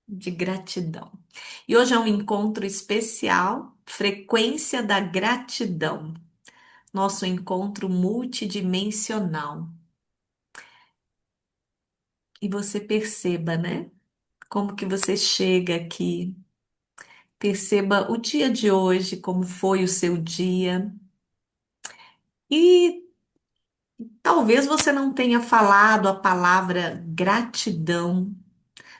de gratidão. E hoje é um encontro especial, frequência da gratidão, nosso encontro multidimensional. E você perceba, né? Como que você chega aqui. Perceba o dia de hoje, como foi o seu dia. E talvez você não tenha falado a palavra gratidão,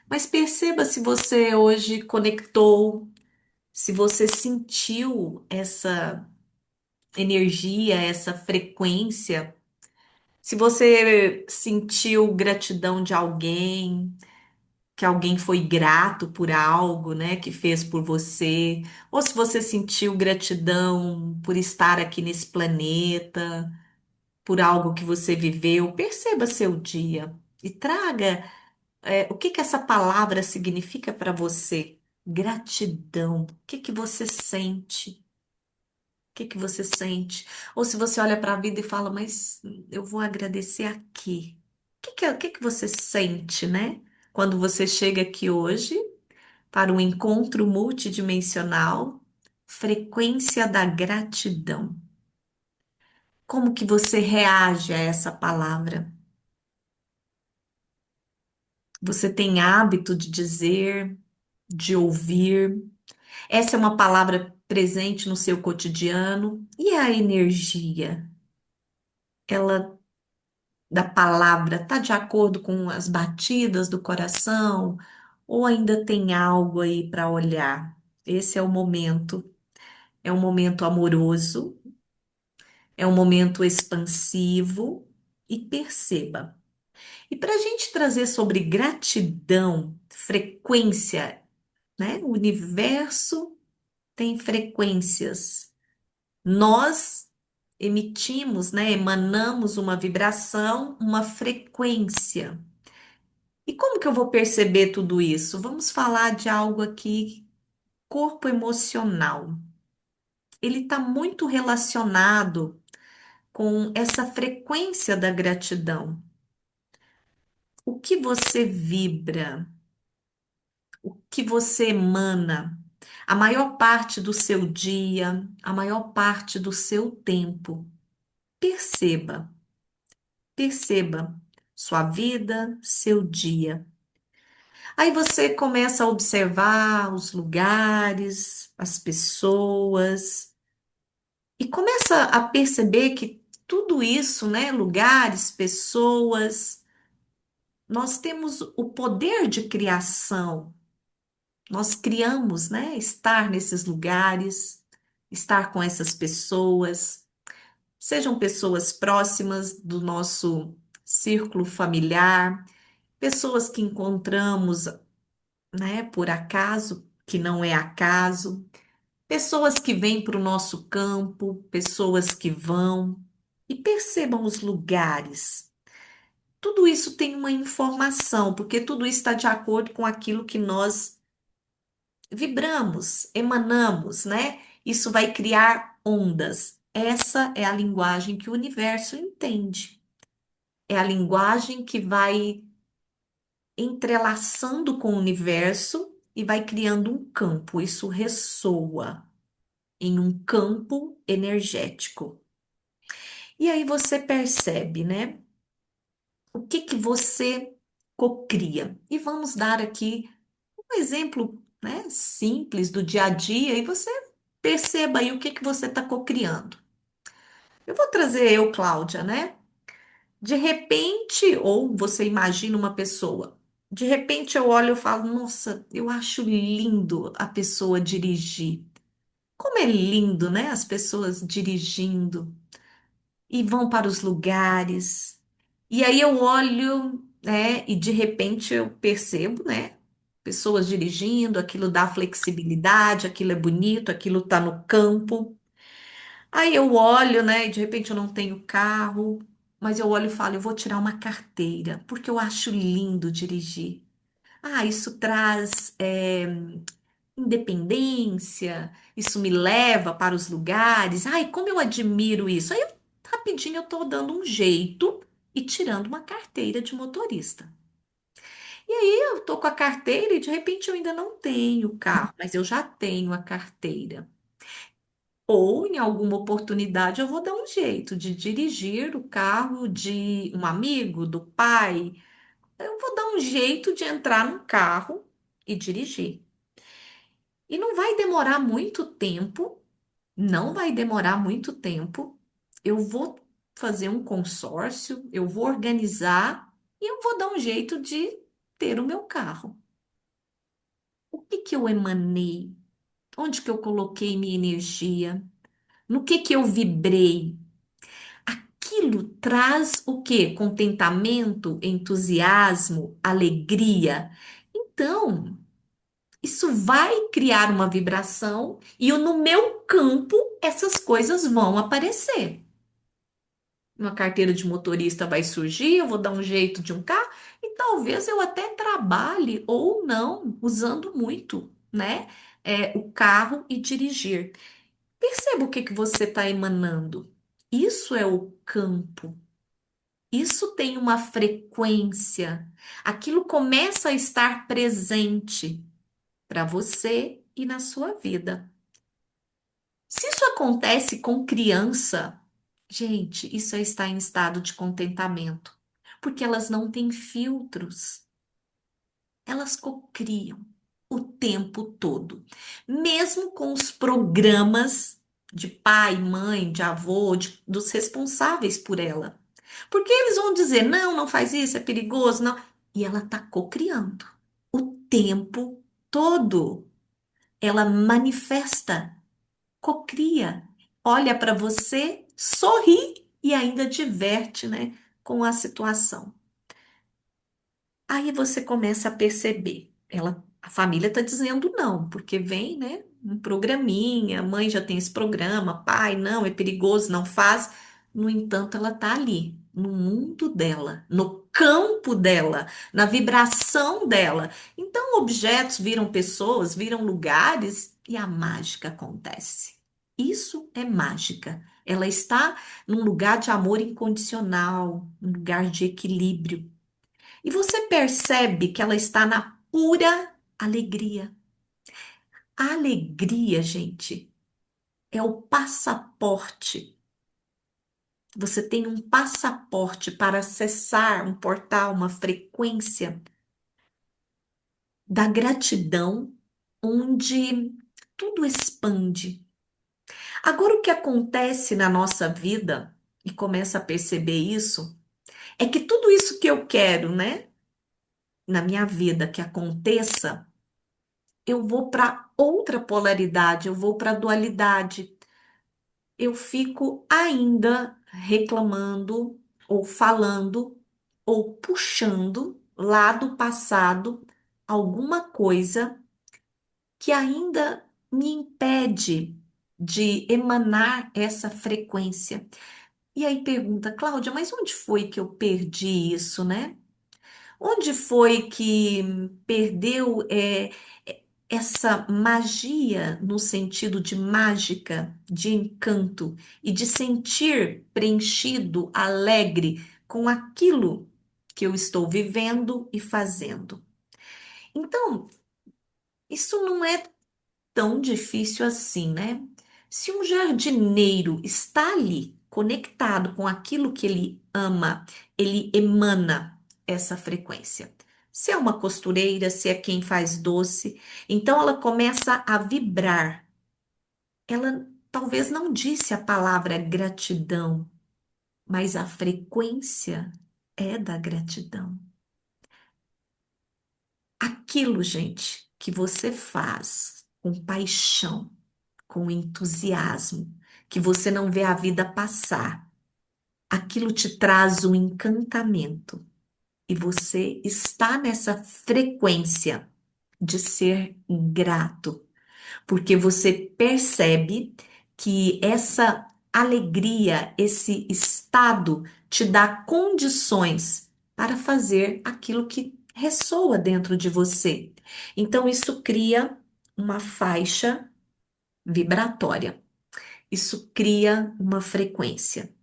mas perceba se você hoje conectou, se você sentiu essa energia, essa frequência. Se você sentiu gratidão de alguém, que alguém foi grato por algo, né, que fez por você, ou se você sentiu gratidão por estar aqui nesse planeta, por algo que você viveu, perceba seu dia e traga, o que que essa palavra significa para você? Gratidão. O que que você sente? Que você sente? Ou se você olha para a vida e fala, mas eu vou agradecer aqui. O que que você sente, né? Quando você chega aqui hoje para um encontro multidimensional, frequência da gratidão. Como que você reage a essa palavra? Você tem hábito de dizer, de ouvir? Essa é uma palavra presente no seu cotidiano? E a energia? Ela da palavra está de acordo com as batidas do coração ou ainda tem algo aí para olhar? Esse é um momento amoroso, é um momento expansivo e perceba. E para a gente trazer sobre gratidão, frequência, né? O universo tem frequências. Nós emitimos, né? Emanamos uma vibração, uma frequência. E como que eu vou perceber tudo isso? Vamos falar de algo aqui, corpo emocional. Ele está muito relacionado com essa frequência da gratidão. O que você vibra, o que você emana, a maior parte do seu dia, a maior parte do seu tempo. Perceba, perceba sua vida, seu dia. Aí você começa a observar os lugares, as pessoas, e começa a perceber que tudo isso, né, lugares, pessoas, nós temos o poder de criação. Nós criamos, né, estar nesses lugares, estar com essas pessoas, sejam pessoas próximas do nosso círculo familiar, pessoas que encontramos, né, por acaso, que não é acaso, pessoas que vêm para o nosso campo, pessoas que vão, e percebam os lugares. Tudo isso tem uma informação, porque tudo isso está de acordo com aquilo que nós vibramos, emanamos, né? Isso vai criar ondas. Essa é a linguagem que o universo entende. É a linguagem que vai entrelaçando com o universo e vai criando um campo. Isso ressoa em um campo energético. E aí você percebe, né? O que que você cocria? E vamos dar aqui um exemplo, né, simples do dia a dia e você perceba aí o que que você está cocriando. Eu vou trazer eu, Cláudia, né? De repente, ou você imagina uma pessoa. De repente eu olho e falo, nossa, eu acho lindo a pessoa dirigir. Como é lindo, né? As pessoas dirigindo e vão para os lugares. E aí eu olho, né? E de repente eu percebo, né? Pessoas dirigindo, aquilo dá flexibilidade, aquilo é bonito, aquilo tá no campo. Aí eu olho, né? E de repente eu não tenho carro, mas eu olho e falo, eu vou tirar uma carteira, porque eu acho lindo dirigir. Ah, isso traz independência, isso me leva para os lugares. Ai, como eu admiro isso. Aí, rapidinho, eu tô dando um jeito e tirando uma carteira de motorista. Eu tô com a carteira e de repente eu ainda não tenho carro, mas eu já tenho a carteira. Ou em alguma oportunidade eu vou dar um jeito de dirigir o carro de um amigo, do pai. Eu vou dar um jeito de entrar no carro e dirigir. E não vai demorar muito tempo, não vai demorar muito tempo. Eu vou fazer um consórcio, eu vou organizar e eu vou dar um jeito de ter o meu carro. O que que eu emanei? Onde que eu coloquei minha energia? No que eu vibrei? Aquilo traz o quê? Contentamento, entusiasmo, alegria. Então, isso vai criar uma vibração e no meu campo essas coisas vão aparecer. Uma carteira de motorista vai surgir, eu vou dar um jeito de um carro e talvez eu até trabalhe ou não usando muito, né? O carro e dirigir. Perceba o que que você está emanando. Isso é o campo. Isso tem uma frequência. Aquilo começa a estar presente para você e na sua vida. Se isso acontece com criança, gente, isso é estar em estado de contentamento, porque elas não têm filtros, elas cocriam o tempo todo, mesmo com os programas de pai, mãe, de avô, dos responsáveis por ela. Porque eles vão dizer: não, não faz isso, é perigoso, não. E ela está cocriando o tempo todo. Ela manifesta, cocria, olha para você, sorri e ainda diverte, né, com a situação. Aí você começa a perceber, a família está dizendo não, porque vem, né, um programinha, a mãe já tem esse programa, pai, não, é perigoso, não faz. No entanto, ela está ali, no mundo dela, no campo dela, na vibração dela. Então, objetos viram pessoas, viram lugares e a mágica acontece. Isso é mágica. Ela está num lugar de amor incondicional, um lugar de equilíbrio. E você percebe que ela está na pura alegria. A alegria, gente, é o passaporte. Você tem um passaporte para acessar um portal, uma frequência da gratidão, onde tudo expande. Agora, o que acontece na nossa vida, e começa a perceber isso, é que tudo isso que eu quero, né, na minha vida que aconteça, eu vou para outra polaridade, eu vou para a dualidade. Eu fico ainda reclamando, ou falando, ou puxando lá do passado alguma coisa que ainda me impede de emanar essa frequência. E aí pergunta, Cláudia, mas onde foi que eu perdi isso, né? Onde foi que perdeu essa magia no sentido de mágica, de encanto e de sentir preenchido, alegre com aquilo que eu estou vivendo e fazendo? Então, isso não é tão difícil assim, né? Se um jardineiro está ali conectado com aquilo que ele ama, ele emana essa frequência. Se é uma costureira, se é quem faz doce, então ela começa a vibrar. Ela talvez não disse a palavra gratidão, mas a frequência é da gratidão. Aquilo, gente, que você faz com paixão, com entusiasmo, que você não vê a vida passar. Aquilo te traz um encantamento e você está nessa frequência de ser grato, porque você percebe que essa alegria, esse estado te dá condições para fazer aquilo que ressoa dentro de você. Então, isso cria uma faixa vibratória. Isso cria uma frequência.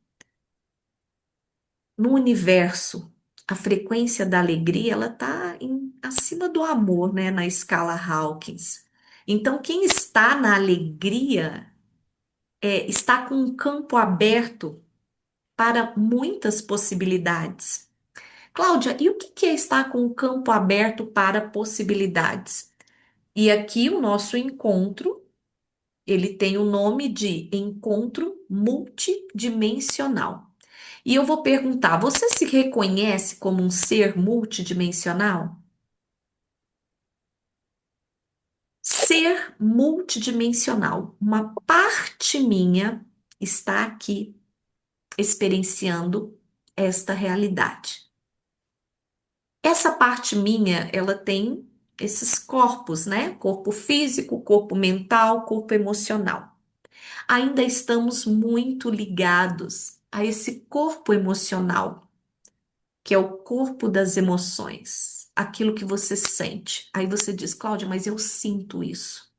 No universo, a frequência da alegria, ela está acima do amor, né, na escala Hawkins. Então, quem está na alegria está com um campo aberto para muitas possibilidades. Cláudia, e o que que é estar com o campo aberto para possibilidades? E aqui o nosso encontro, ele tem o nome de encontro multidimensional. E eu vou perguntar, você se reconhece como um ser multidimensional? Ser multidimensional. Uma parte minha está aqui experienciando esta realidade. Essa parte minha, ela tem esses corpos, né? Corpo físico, corpo mental, corpo emocional. Ainda estamos muito ligados a esse corpo emocional, que é o corpo das emoções, aquilo que você sente. Aí você diz, Cláudia, mas eu sinto isso.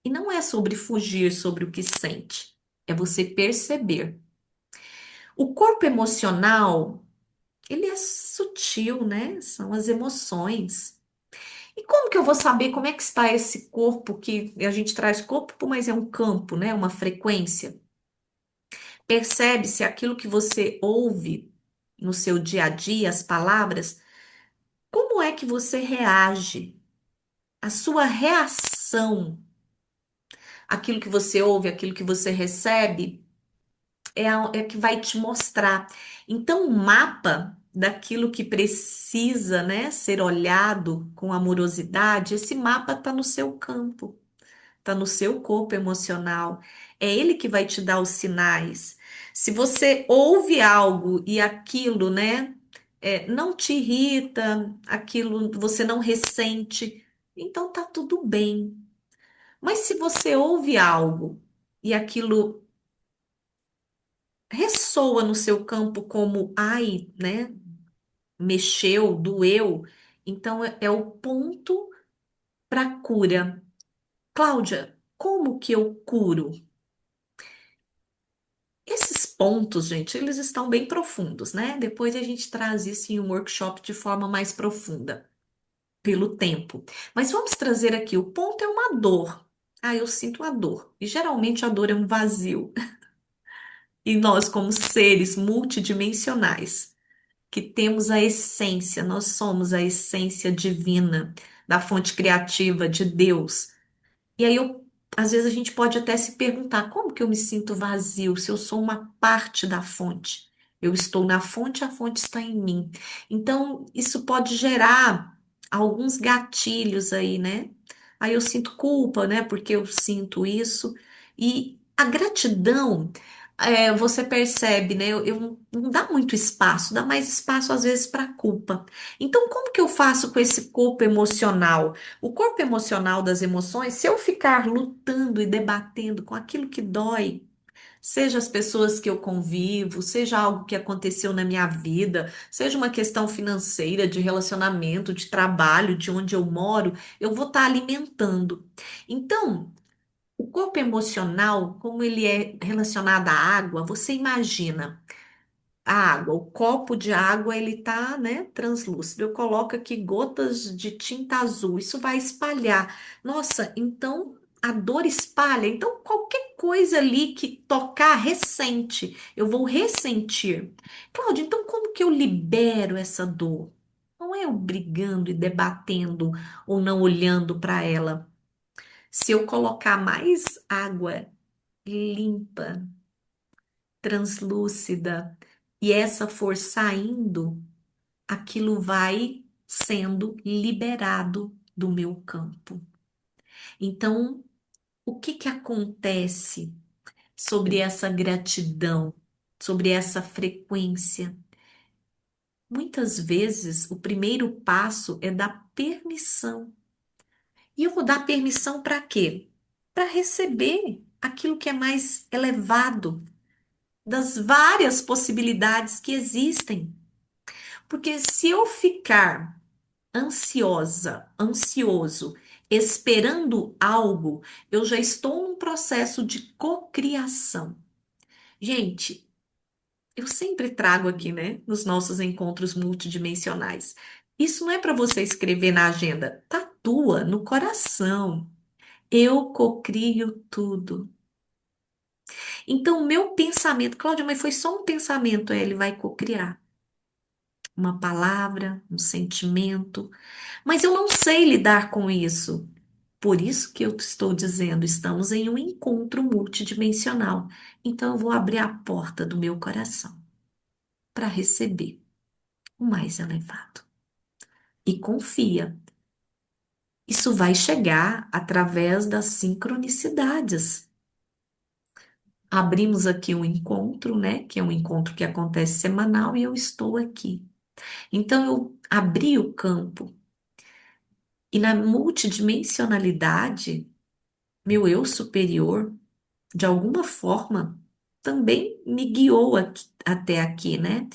E não é sobre fugir sobre o que sente, é você perceber. O corpo emocional, ele é sutil, né? São as emoções. E como que eu vou saber como é que está esse corpo que a gente traz corpo, mas é um campo, né? Uma frequência. Percebe-se aquilo que você ouve no seu dia a dia, as palavras, como é que você reage? A sua reação, aquilo que você ouve, aquilo que você recebe, é que vai te mostrar. Então, o mapa daquilo que precisa, né, ser olhado com amorosidade, esse mapa está no seu campo. Está no seu corpo emocional. É ele que vai te dar os sinais. Se você ouve algo e aquilo, né, não te irrita, aquilo você não ressente, então tá tudo bem. Mas se você ouve algo e aquilo ressoa no seu campo como ai, né, mexeu, doeu, então é o ponto para cura. Cláudia, como que eu curo? Esses pontos, gente, eles estão bem profundos, né? Depois a gente traz isso em um workshop de forma mais profunda, pelo tempo. Mas vamos trazer aqui: o ponto é uma dor. Ah, eu sinto a dor. E geralmente a dor é um vazio. E nós, como seres multidimensionais, que temos a essência, nós somos a essência divina da fonte criativa de Deus. E aí, às vezes, a gente pode até se perguntar: como que eu me sinto vazio se eu sou uma parte da fonte? Eu estou na fonte, a fonte está em mim. Então, isso pode gerar alguns gatilhos aí, né? Aí eu sinto culpa, né? Porque eu sinto isso. E a gratidão, você percebe, né? Eu não dá muito espaço, dá mais espaço às vezes para culpa. Então, como que eu faço com esse corpo emocional? O corpo emocional das emoções, se eu ficar lutando e debatendo com aquilo que dói, seja as pessoas que eu convivo, seja algo que aconteceu na minha vida, seja uma questão financeira, de relacionamento, de trabalho, de onde eu moro, eu vou estar alimentando. Então, o corpo emocional, como ele é relacionado à água, você imagina. A água, o copo de água, ele tá, né, translúcido. Eu coloco aqui gotas de tinta azul, isso vai espalhar. Nossa, então a dor espalha. Então qualquer coisa ali que tocar, ressente. Eu vou ressentir. Cláudia, então como que eu libero essa dor? Não é eu brigando e debatendo ou não olhando para ela. Se eu colocar mais água limpa, translúcida, e essa for saindo, aquilo vai sendo liberado do meu campo. Então, o que que acontece sobre essa gratidão, sobre essa frequência? Muitas vezes, o primeiro passo é dar permissão. E eu vou dar permissão para quê? Para receber aquilo que é mais elevado das várias possibilidades que existem. Porque se eu ficar ansiosa, ansioso, esperando algo, eu já estou num processo de cocriação. Gente, eu sempre trago aqui, né, nos nossos encontros multidimensionais. Isso não é para você escrever na agenda, tatua no coração. Eu cocrio tudo. Então, o meu pensamento, Cláudia, mas foi só um pensamento, ele vai cocriar uma palavra, um sentimento, mas eu não sei lidar com isso. Por isso que eu estou dizendo, estamos em um encontro multidimensional. Então, eu vou abrir a porta do meu coração para receber o mais elevado. E confia, isso vai chegar através das sincronicidades. Abrimos aqui um encontro, né? Que é um encontro que acontece semanal e eu estou aqui. Então eu abri o campo e na multidimensionalidade, meu eu superior, de alguma forma, também me guiou até aqui, né?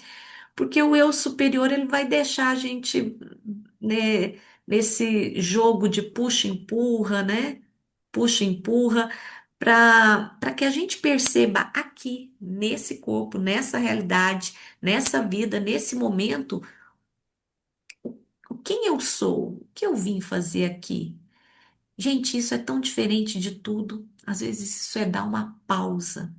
Porque o eu superior ele vai deixar a gente, né, nesse jogo de puxa e empurra, né? Puxa e empurra, para que a gente perceba aqui, nesse corpo, nessa realidade, nessa vida, nesse momento, quem eu sou, o que eu vim fazer aqui. Gente, isso é tão diferente de tudo. Às vezes isso é dar uma pausa.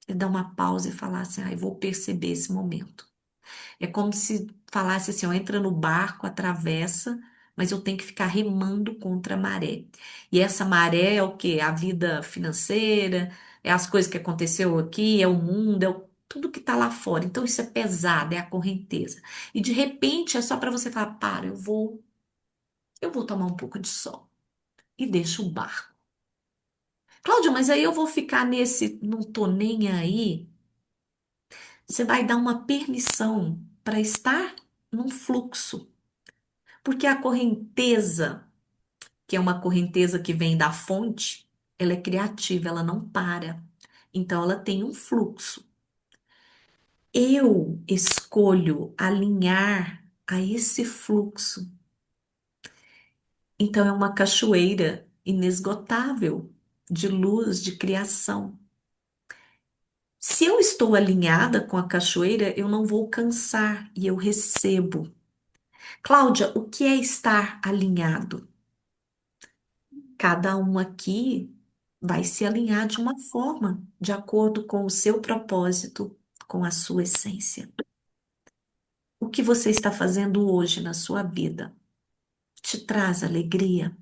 É dar uma pausa e falar assim, ah, eu vou perceber esse momento. É como se falasse assim, ó, entra no barco, atravessa, mas eu tenho que ficar remando contra a maré. E essa maré é o quê? A vida financeira, é as coisas que aconteceu aqui, é o mundo, tudo que está lá fora. Então isso é pesado, é a correnteza. E de repente é só para você falar, para, eu vou tomar um pouco de sol e deixa o barco. Cláudia, mas aí eu vou ficar nesse, não tô nem aí. Você vai dar uma permissão para estar num fluxo. Porque a correnteza, que é uma correnteza que vem da fonte, ela é criativa, ela não para. Então ela tem um fluxo. Eu escolho alinhar a esse fluxo. Então é uma cachoeira inesgotável de luz, de criação. Se eu estou alinhada com a cachoeira, eu não vou cansar e eu recebo. Cláudia, o que é estar alinhado? Cada um aqui vai se alinhar de uma forma, de acordo com o seu propósito, com a sua essência. O que você está fazendo hoje na sua vida te traz alegria?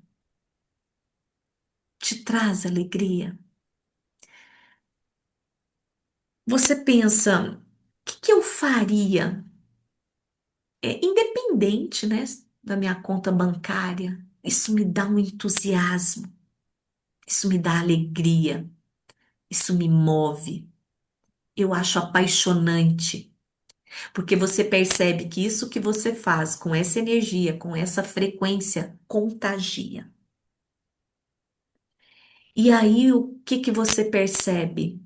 Te traz alegria? Você pensa, o que que eu faria? É independente, né, da minha conta bancária. Isso me dá um entusiasmo, isso me dá alegria, isso me move. Eu acho apaixonante. Porque você percebe que isso que você faz com essa energia, com essa frequência, contagia. E aí, o que que você percebe?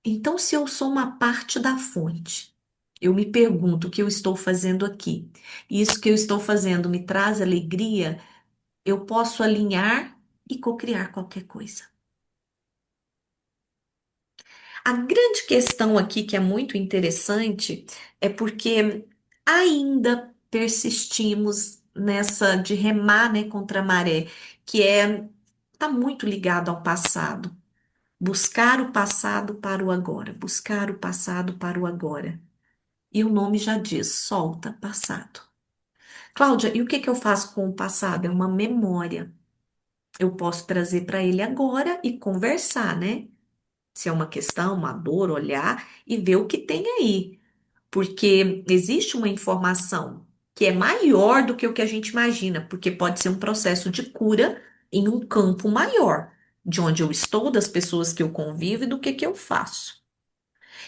Então, se eu sou uma parte da fonte, eu me pergunto o que eu estou fazendo aqui. E isso que eu estou fazendo me traz alegria, eu posso alinhar e cocriar qualquer coisa. A grande questão aqui, que é muito interessante, é porque ainda persistimos nessa de remar, né, contra a maré, que tá muito ligado ao passado. Buscar o passado para o agora, buscar o passado para o agora. E o nome já diz, solta passado. Cláudia, e o que que eu faço com o passado? É uma memória. Eu posso trazer para ele agora e conversar, né? Se é uma questão, uma dor, olhar e ver o que tem aí. Porque existe uma informação que é maior do que o que a gente imagina, porque pode ser um processo de cura em um campo maior, de onde eu estou, das pessoas que eu convivo e do que eu faço.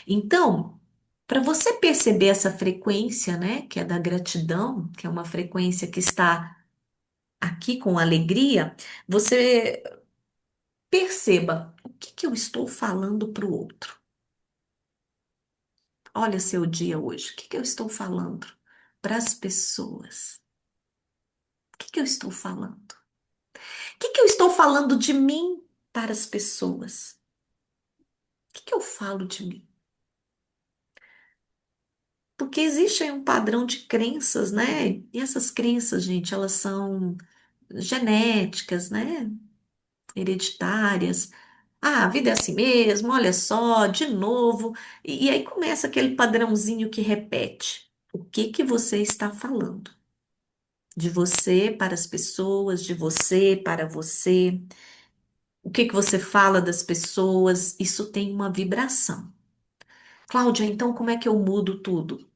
Então, para você perceber essa frequência, né, que é da gratidão, que é uma frequência que está aqui com alegria, você perceba o que que eu estou falando para o outro. Olha seu dia hoje. O que que eu estou falando para as pessoas? O que que eu estou falando? O que que eu estou falando de mim para as pessoas? O que que eu falo de mim? Porque existe aí um padrão de crenças, né? E essas crenças, gente, elas são genéticas, né? Hereditárias. Ah, a vida é assim mesmo, olha só, de novo. E aí começa aquele padrãozinho que repete. O que que você está falando? De você para as pessoas, de você para você. O que que você fala das pessoas? Isso tem uma vibração. Cláudia, então como é que eu mudo tudo?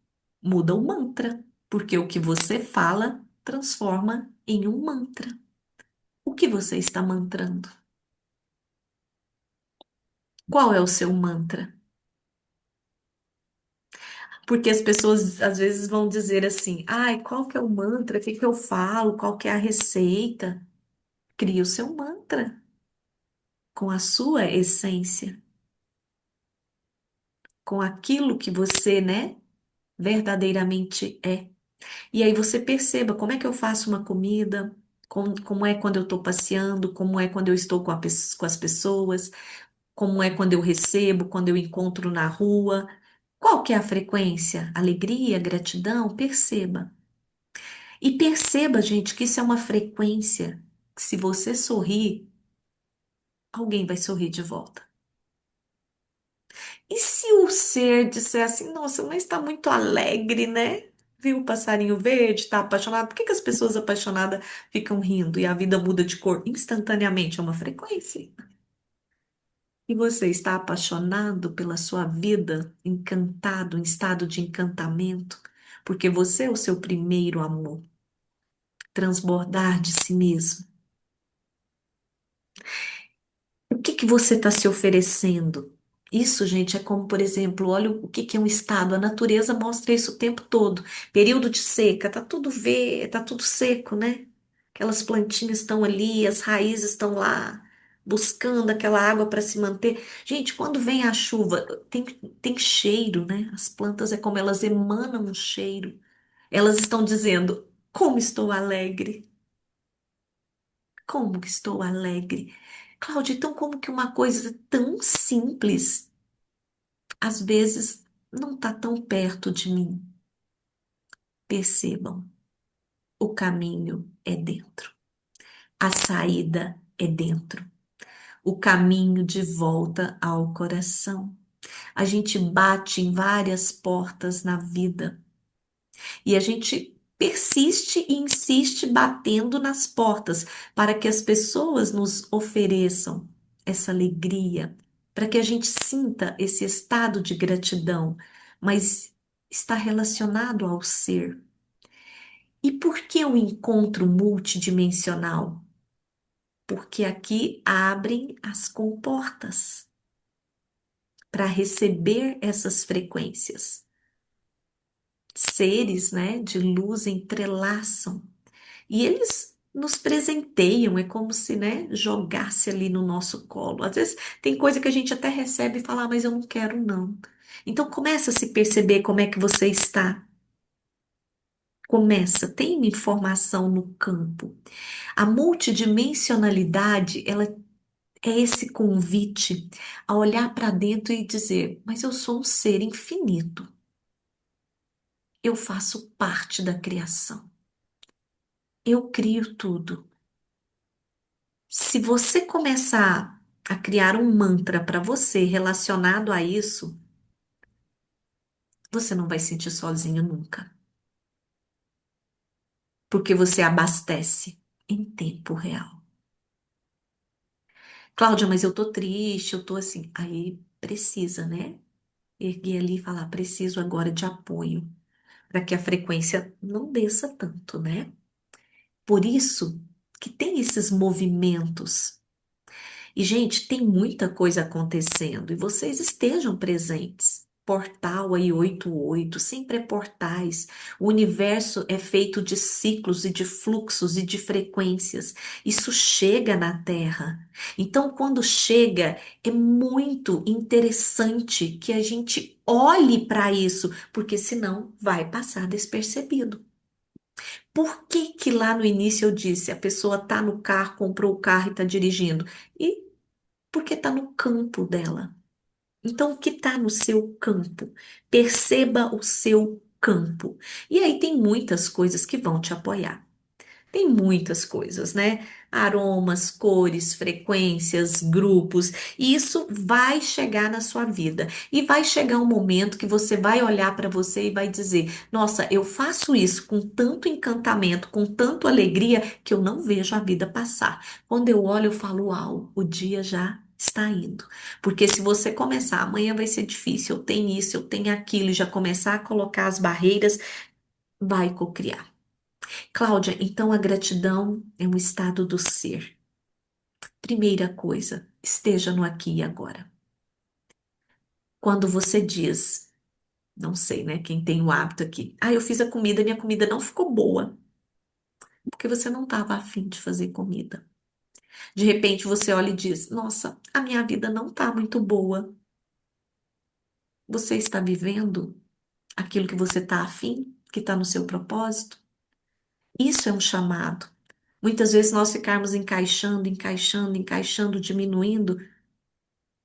Muda o mantra, porque o que você fala transforma em um mantra. O que você está mantrando? Qual é o seu mantra? Porque as pessoas às vezes vão dizer assim: ai, qual que é o mantra? O que que eu falo? Qual que é a receita? Crie o seu mantra com a sua essência, com aquilo que você, né, verdadeiramente é. E aí você perceba como é que eu faço uma comida, como é quando eu estou passeando, como é quando eu estou com as pessoas, como é quando eu recebo, quando eu encontro na rua. Qual que é a frequência? Alegria, gratidão? Perceba. E perceba, gente, que isso é uma frequência. Que se você sorrir, alguém vai sorrir de volta. E se o ser disser assim, nossa, mas está muito alegre, né? Viu o passarinho verde, está apaixonado? Por que que as pessoas apaixonadas ficam rindo e a vida muda de cor instantaneamente? É uma frequência. E você está apaixonado pela sua vida, encantado, em estado de encantamento, porque você é o seu primeiro amor, transbordar de si mesmo. O que que você está se oferecendo? Isso, gente, é como, por exemplo, olha o que que é um estado. A natureza mostra isso o tempo todo. Período de seca, tá tudo tá tudo seco, né? Aquelas plantinhas estão ali, as raízes estão lá, buscando aquela água para se manter. Gente, quando vem a chuva, tem cheiro, né? As plantas é como elas emanam um cheiro. Elas estão dizendo: como estou alegre, como que estou alegre. Cláudia, então como que uma coisa tão simples, às vezes, não está tão perto de mim? Percebam, o caminho é dentro, a saída é dentro, o caminho de volta ao coração. A gente bate em várias portas na vida e a gente persiste e insiste batendo nas portas para que as pessoas nos ofereçam essa alegria, para que a gente sinta esse estado de gratidão, mas está relacionado ao ser. E por que o encontro multidimensional? Porque aqui abrem as comportas para receber essas frequências. Seres, né, de luz entrelaçam e eles nos presenteiam, é como se, né, jogasse ali no nosso colo. Às vezes tem coisa que a gente até recebe e fala, "Ah, mas eu não quero não." Então começa a se perceber como é que você está. Começa, tem informação no campo. A multidimensionalidade, ela é esse convite a olhar para dentro e dizer, mas eu sou um ser infinito. Eu faço parte da criação. Eu crio tudo. Se você começar a criar um mantra para você relacionado a isso, você não vai sentir sozinho nunca, porque você abastece em tempo real. Cláudia, mas eu tô triste, eu tô assim. Aí precisa, né? Erguer ali e falar, preciso agora de apoio, para que a frequência não desça tanto, né? Por isso que tem esses movimentos. E, gente, tem muita coisa acontecendo e vocês estejam presentes. Portal aí 88 sempre é portais. O universo é feito de ciclos e de fluxos e de frequências. Isso chega na Terra. Então, quando chega, é muito interessante que a gente olhe para isso, porque senão vai passar despercebido. Por que que lá no início eu disse, a pessoa tá no carro, comprou o carro e está dirigindo? E porque está no campo dela. Então, o que está no seu campo? Perceba o seu campo. E aí tem muitas coisas que vão te apoiar. Tem muitas coisas, né? Aromas, cores, frequências, grupos, e isso vai chegar na sua vida. E vai chegar um momento que você vai olhar para você e vai dizer: Nossa, eu faço isso com tanto encantamento, com tanta alegria, que eu não vejo a vida passar. Quando eu olho, eu falo: Uau, o dia já está indo. Porque se você começar, amanhã vai ser difícil, eu tenho isso, eu tenho aquilo, e já começar a colocar as barreiras, vai cocriar. Cláudia, então a gratidão é um estado do ser. Primeira coisa, esteja no aqui e agora. Quando você diz, não sei, né, quem tem o hábito aqui, eu fiz a comida, minha comida não ficou boa, porque você não estava afim de fazer comida. De repente você olha e diz, nossa, a minha vida não está muito boa. Você está vivendo aquilo que você está afim, que está no seu propósito? Isso é um chamado. Muitas vezes nós ficarmos encaixando, encaixando, encaixando, diminuindo.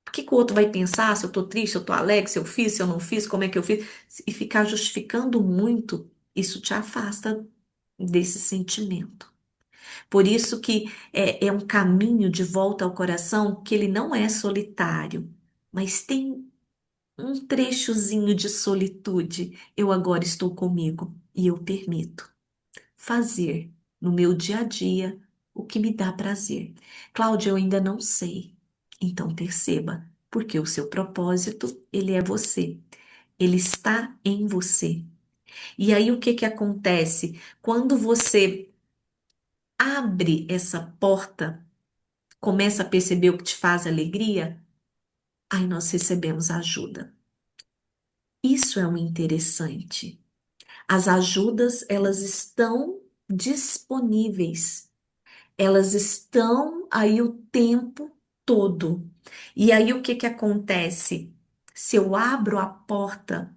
O que que o outro vai pensar? Se eu tô triste, se eu tô alegre, se eu fiz, se eu não fiz, como é que eu fiz? E ficar justificando muito, isso te afasta desse sentimento. Por isso que é um caminho de volta ao coração que ele não é solitário, mas tem um trechozinho de solitude. Eu agora estou comigo e eu permito fazer no meu dia a dia o que me dá prazer. Cláudia, eu ainda não sei. Então perceba, porque o seu propósito, ele é você. Ele está em você. E aí o que que acontece? Quando você abre essa porta, começa a perceber o que te faz alegria, aí nós recebemos ajuda. Isso é o interessante. As ajudas, elas estão disponíveis. Elas estão aí o tempo todo. E aí o que que acontece? Se eu abro a porta,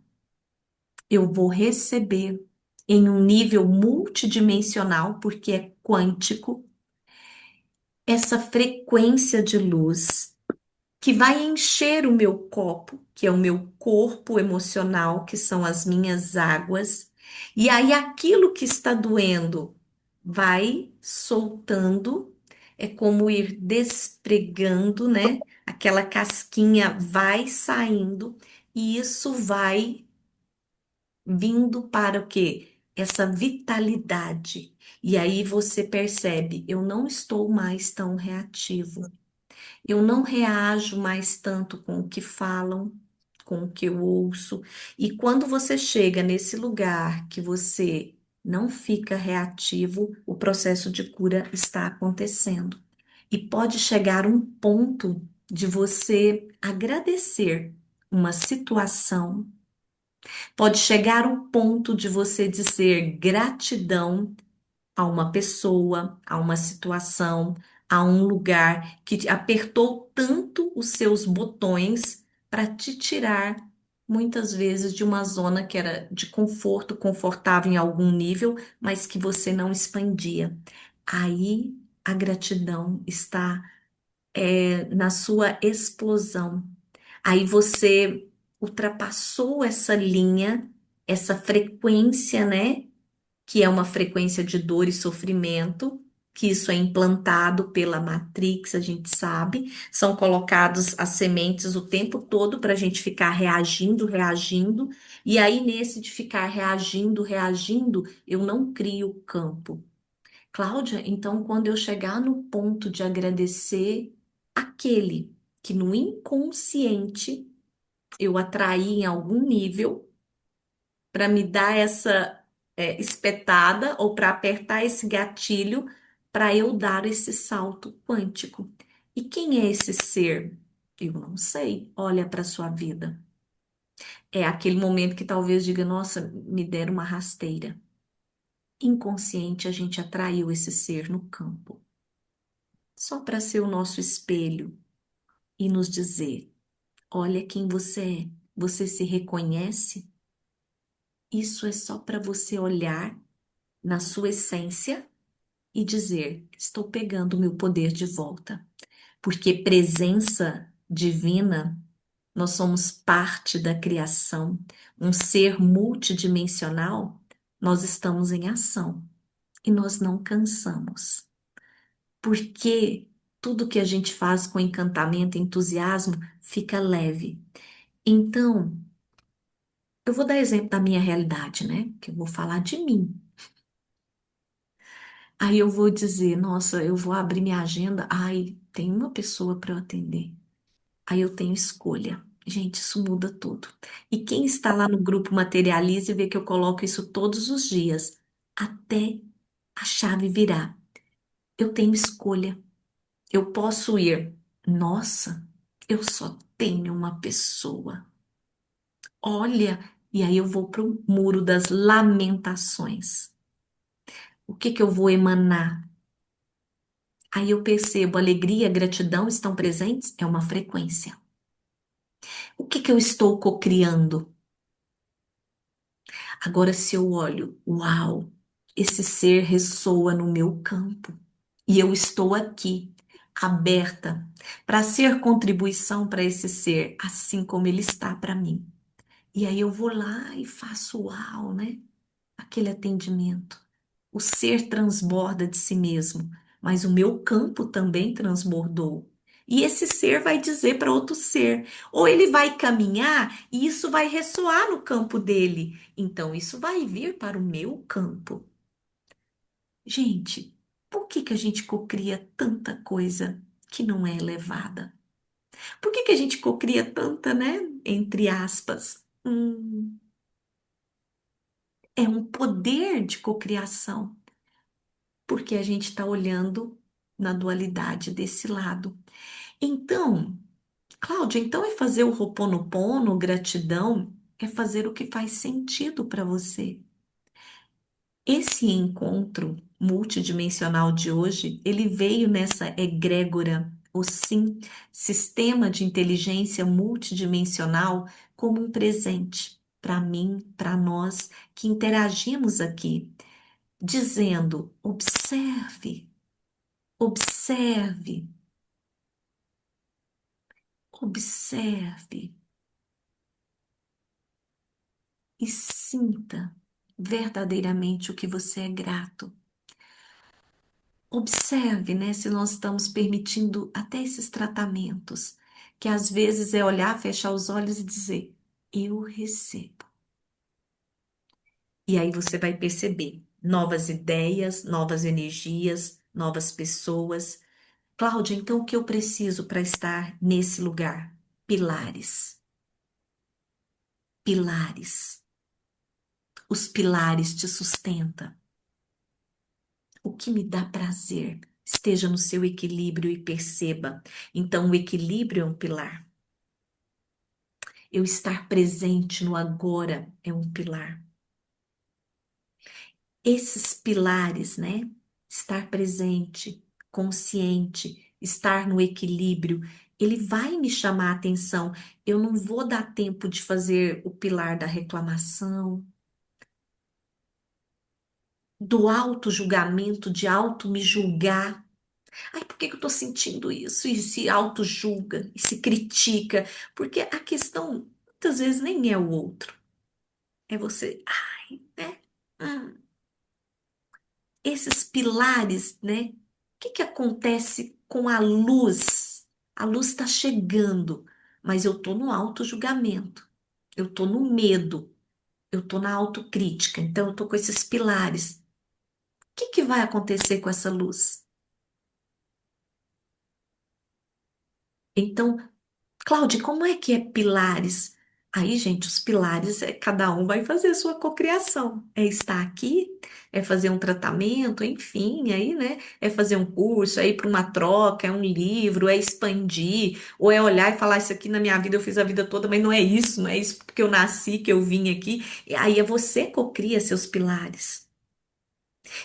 eu vou receber em um nível multidimensional, porque é quântico, essa frequência de luz que vai encher o meu copo, que é o meu corpo emocional, que são as minhas águas, e aí aquilo que está doendo vai soltando, é como ir despregando, né? Aquela casquinha vai saindo, e isso vai vindo para o quê? Essa vitalidade. E aí você percebe, eu não estou mais tão reativo. Eu não reajo mais tanto com o que falam, com o que eu ouço. E quando você chega nesse lugar que você não fica reativo, o processo de cura está acontecendo. E pode chegar um ponto de você agradecer uma situação, pode chegar um ponto de você dizer gratidão a uma pessoa, a uma situação, a um lugar que apertou tanto os seus botões para te tirar, muitas vezes, de uma zona que era de conforto, confortável em algum nível, mas que você não expandia. Aí a gratidão está na sua explosão. Aí você ultrapassou essa linha, essa frequência, né? Que é uma frequência de dor e sofrimento, que isso é implantado pela Matrix, a gente sabe, são colocados as sementes o tempo todo para a gente ficar reagindo, reagindo, e aí nesse de ficar reagindo, reagindo, eu não crio campo. Cláudia, então quando eu chegar no ponto de agradecer aquele que no inconsciente eu atraí em algum nível, para me dar essa espetada ou para apertar esse gatilho para eu dar esse salto quântico. E quem é esse ser? Eu não sei. Olha para sua vida. É aquele momento que talvez diga: Nossa, me deram uma rasteira. Inconsciente, a gente atraiu esse ser no campo, só para ser o nosso espelho e nos dizer: Olha quem você é. Você se reconhece? Isso é só para você olhar na sua essência e dizer: estou pegando o meu poder de volta. Porque presença divina nós somos parte da criação, um ser multidimensional, nós estamos em ação e nós não cansamos. Porque tudo que a gente faz com encantamento, entusiasmo, fica leve. Então, eu vou dar exemplo da minha realidade, né? Que eu vou falar de mim. Aí eu vou dizer, nossa, eu vou abrir minha agenda. Ai, tem uma pessoa para eu atender. Aí eu tenho escolha. Gente, isso muda tudo. E quem está lá no grupo Materialize vê que eu coloco isso todos os dias, até a chave virar. Eu tenho escolha. Eu posso ir. Nossa, eu só tenho uma pessoa. Olha, e aí eu vou para o muro das lamentações. O que que eu vou emanar? Aí eu percebo, alegria, gratidão estão presentes? É uma frequência. O que que eu estou cocriando? Agora, se eu olho, uau, esse ser ressoa no meu campo e eu estou aqui, aberta, para ser contribuição para esse ser, assim como ele está para mim. E aí eu vou lá e faço uau, né? Aquele atendimento. O ser transborda de si mesmo, mas o meu campo também transbordou. E esse ser vai dizer para outro ser, ou ele vai caminhar e isso vai ressoar no campo dele. Então isso vai vir para o meu campo. Gente, por que que a gente cocria tanta coisa que não é elevada? Por que que a gente cocria tanta, né? Entre aspas. É um poder de cocriação, porque a gente está olhando na dualidade desse lado. Então, Cláudia, então é fazer o Ho'oponopono, gratidão, é fazer o que faz sentido para você. Esse encontro multidimensional de hoje, ele veio nessa egrégora, ou sim, sistema de inteligência multidimensional, como um presente para mim, para nós que interagimos aqui, dizendo: observe, observe, observe e sinta verdadeiramente o que você é grato. Observe, né, se nós estamos permitindo até esses tratamentos, que às vezes é olhar, fechar os olhos e dizer: eu recebo. E aí você vai perceber novas ideias, novas energias, novas pessoas. Cláudia, então o que eu preciso para estar nesse lugar? Pilares. Pilares. Os pilares te sustentam. O que me dá prazer, esteja no seu equilíbrio e perceba. Então, o equilíbrio é um pilar. Eu estar presente no agora é um pilar. Esses pilares, né? Estar presente, consciente, estar no equilíbrio, ele vai me chamar a atenção. Eu não vou dar tempo de fazer o pilar da reclamação, do auto-julgamento, de auto-me julgar. Ai, por que que eu tô sentindo isso? E se auto-julga, e se critica. Porque a questão muitas vezes nem é o outro, é você. Ai, né? Hum, esses pilares, né? O que que acontece com a luz? A luz está chegando, mas eu tô no auto-julgamento, eu tô no medo, eu tô na autocrítica. Então, eu tô com esses pilares. O que que vai acontecer com essa luz? Então, Cláudia, como é que é pilares? Aí, gente, os pilares é cada um vai fazer a sua cocriação. É estar aqui, é fazer um tratamento, enfim, aí, né? É fazer um curso, é ir para uma troca, é um livro, é expandir, ou é olhar e falar isso aqui na minha vida, eu fiz a vida toda, mas não é isso porque eu nasci, que eu vim aqui. E aí é você cocria seus pilares.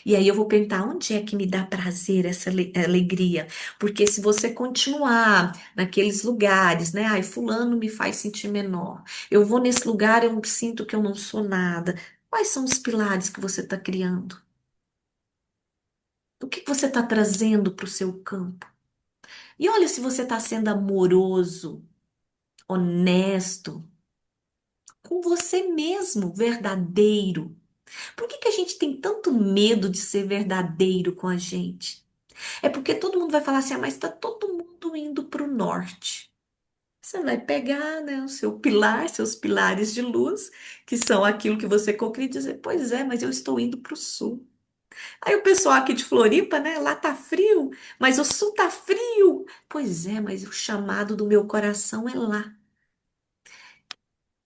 E aí eu vou perguntar onde é que me dá prazer essa alegria? Porque se você continuar naqueles lugares, né? Ai, fulano me faz sentir menor. Eu vou nesse lugar, eu sinto que eu não sou nada. Quais são os pilares que você está criando? O que que você está trazendo para o seu campo? E olha se você está sendo amoroso. honesto, com você mesmo, verdadeiro. Por que que a gente tem tanto medo de ser verdadeiro com a gente? É porque todo mundo vai falar assim, ah, mas está todo mundo indo para o norte. Você vai pegar, né, o seu pilar, seus pilares de luz, que são aquilo que você concreta, e dizer, pois é, mas eu estou indo para o sul. Aí o pessoal aqui de Floripa, né, lá tá frio, mas o sul tá frio. Pois é, mas o chamado do meu coração é lá.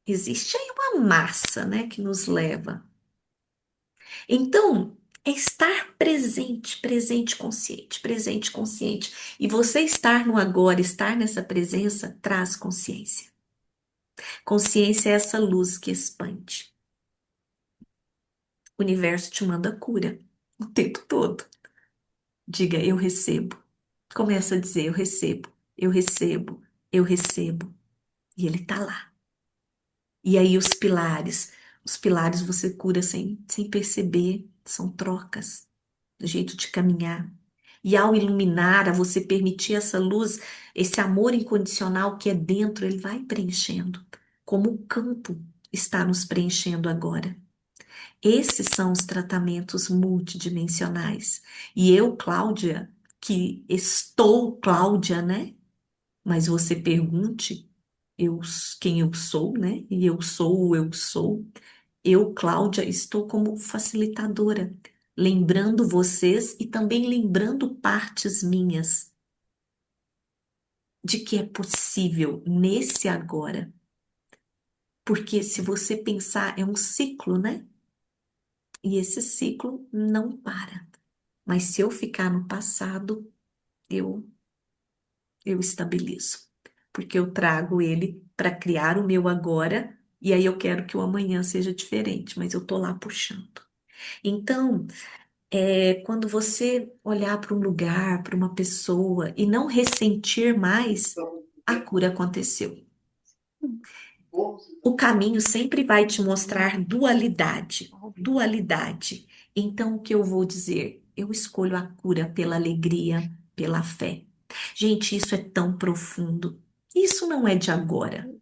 Existe aí uma massa, né, que nos leva. Então, é estar presente, presente consciente, presente consciente. E você estar no agora, estar nessa presença, traz consciência. Consciência é essa luz que expande. O universo te manda cura o tempo todo. Diga, eu recebo. Começa a dizer, eu recebo, eu recebo, eu recebo. E ele tá lá. E aí os pilares você cura sem perceber, são trocas, do jeito de caminhar. E ao iluminar, a você permitir essa luz, esse amor incondicional que é dentro, ele vai preenchendo, como o campo está nos preenchendo agora. Esses são os tratamentos multidimensionais. E eu, Cláudia, que estou Cláudia, né? Mas você pergunte eu, quem eu sou, né? E eu sou o eu sou. Eu, Cláudia, estou como facilitadora, lembrando vocês e também lembrando partes minhas de que é possível nesse agora. Porque se você pensar, é um ciclo, né? E esse ciclo não para. Mas se eu ficar no passado, eu eu estabilizo, porque eu trago ele para criar o meu agora, e aí eu quero que o amanhã seja diferente, mas eu tô lá puxando. Então, quando você olhar para um lugar, para uma pessoa e não ressentir mais, a cura aconteceu. O caminho sempre vai te mostrar dualidade, dualidade. Então, o que eu vou dizer? Eu escolho a cura pela alegria, pela fé. Gente, isso é tão profundo. Isso não é de agora.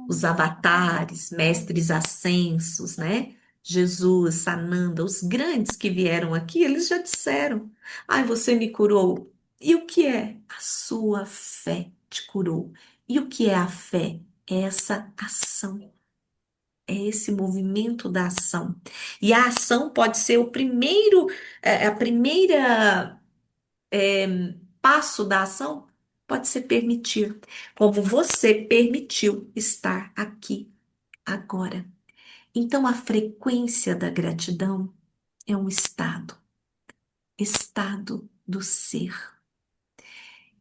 Os avatares, mestres ascensos, né? Jesus, Sananda, os grandes que vieram aqui, eles já disseram: ai, você me curou. E o que é? A sua fé te curou. E o que é a fé? É essa ação, é esse movimento da ação. E a ação pode ser o primeiro, a primeira passo da ação, pode ser permitir, como você permitiu estar aqui agora. Então, a frequência da gratidão é um estado, estado do ser.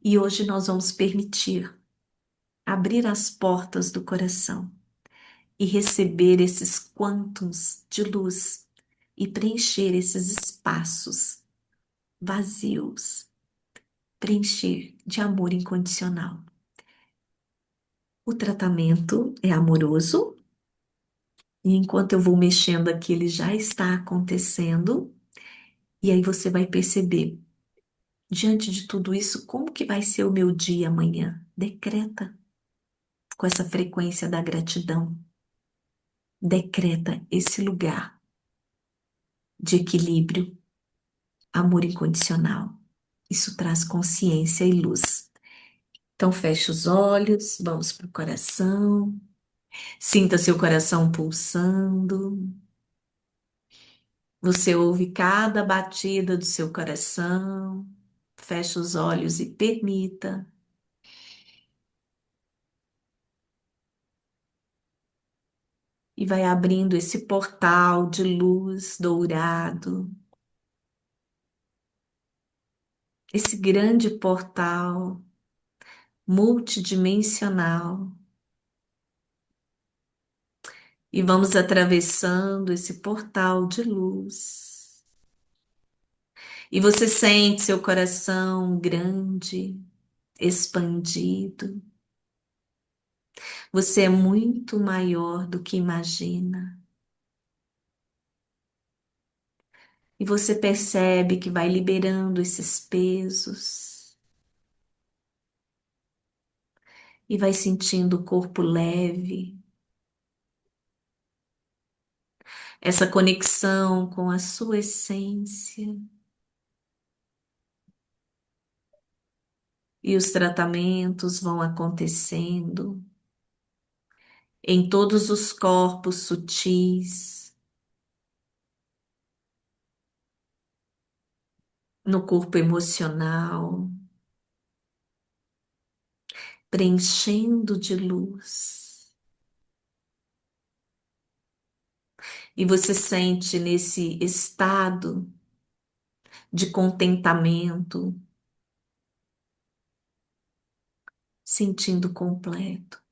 E hoje nós vamos permitir abrir as portas do coração e receber esses quantums de luz e preencher esses espaços vazios, preencher de amor incondicional. O tratamento é amoroso e enquanto eu vou mexendo aqui, ele já está acontecendo e aí você vai perceber, diante de tudo isso, como que vai ser o meu dia amanhã? Decreta com essa frequência da gratidão. Decreta esse lugar de equilíbrio, amor incondicional. Isso traz consciência e luz. Então, feche os olhos, vamos para o coração. Sinta seu coração pulsando. Você ouve cada batida do seu coração. Feche os olhos e permita. E vai abrindo esse portal de luz dourado. Esse grande portal multidimensional. E vamos atravessando esse portal de luz. E você sente seu coração grande, expandido. Você é muito maior do que imagina. E você percebe que vai liberando esses pesos. e vai sentindo o corpo leve, essa conexão com a sua essência e os tratamentos vão acontecendo em todos os corpos sutis, no corpo emocional, preenchendo de luz. E você sente nesse estado de contentamento, sentindo completo,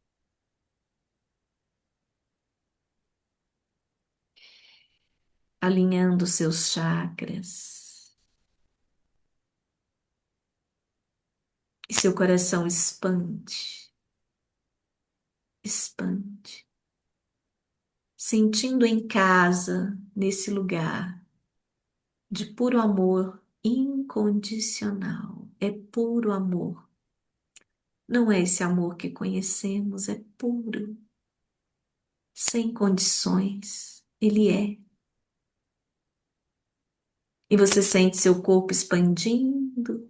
alinhando seus chakras, e seu coração expande, expande, sentindo em casa, nesse lugar de puro amor incondicional. É puro amor. Não é esse amor que conhecemos, é puro, sem condições. Ele é. E você sente seu corpo expandindo,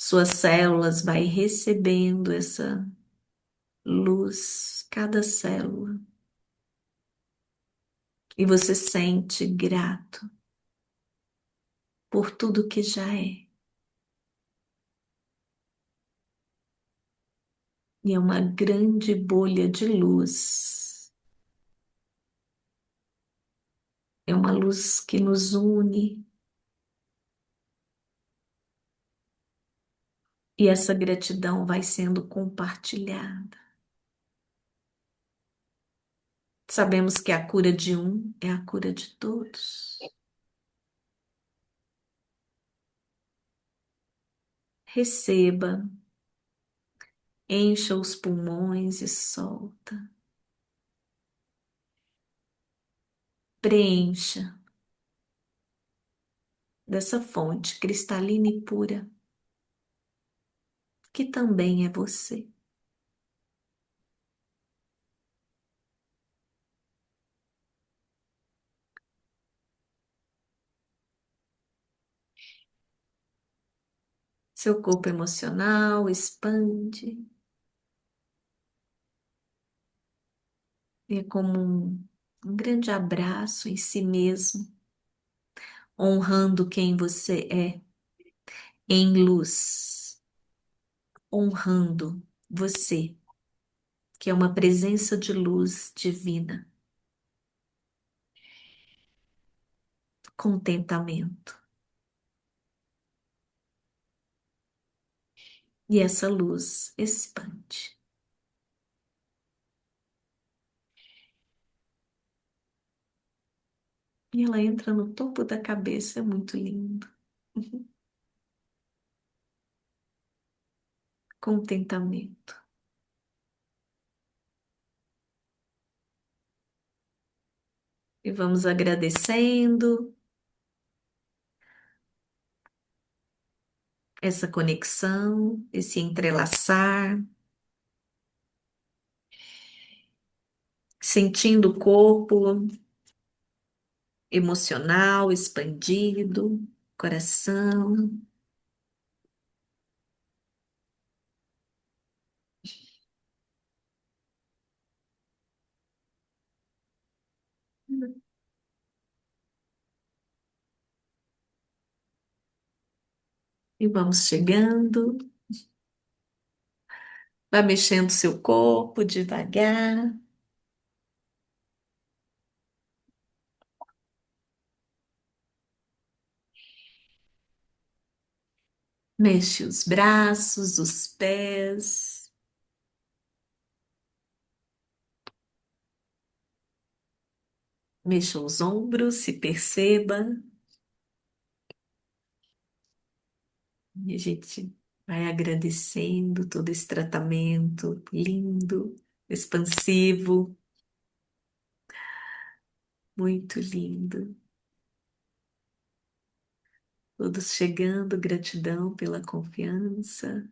suas células vai recebendo essa luz, cada célula. E você sente grato por tudo que já é. E é uma grande bolha de luz. É uma luz que nos une. E essa gratidão vai sendo compartilhada. Sabemos que a cura de um é a cura de todos. Receba, encha os pulmões e solta. Preencha dessa fonte cristalina e pura, que também é você. Seu corpo emocional expande e é como um grande abraço em si mesmo, honrando quem você é em luz, honrando você, que é uma presença de luz divina, contentamento. E essa luz expande. E ela entra no topo da cabeça, é muito lindo. Contentamento. E vamos agradecendo essa conexão, esse entrelaçar, sentindo o corpo emocional expandido, coração. E vamos chegando, vai mexendo seu corpo devagar, mexe os braços, os pés, mexa os ombros, se perceba. E a gente vai agradecendo todo esse tratamento lindo, expansivo, muito lindo. Todos chegando, gratidão pela confiança.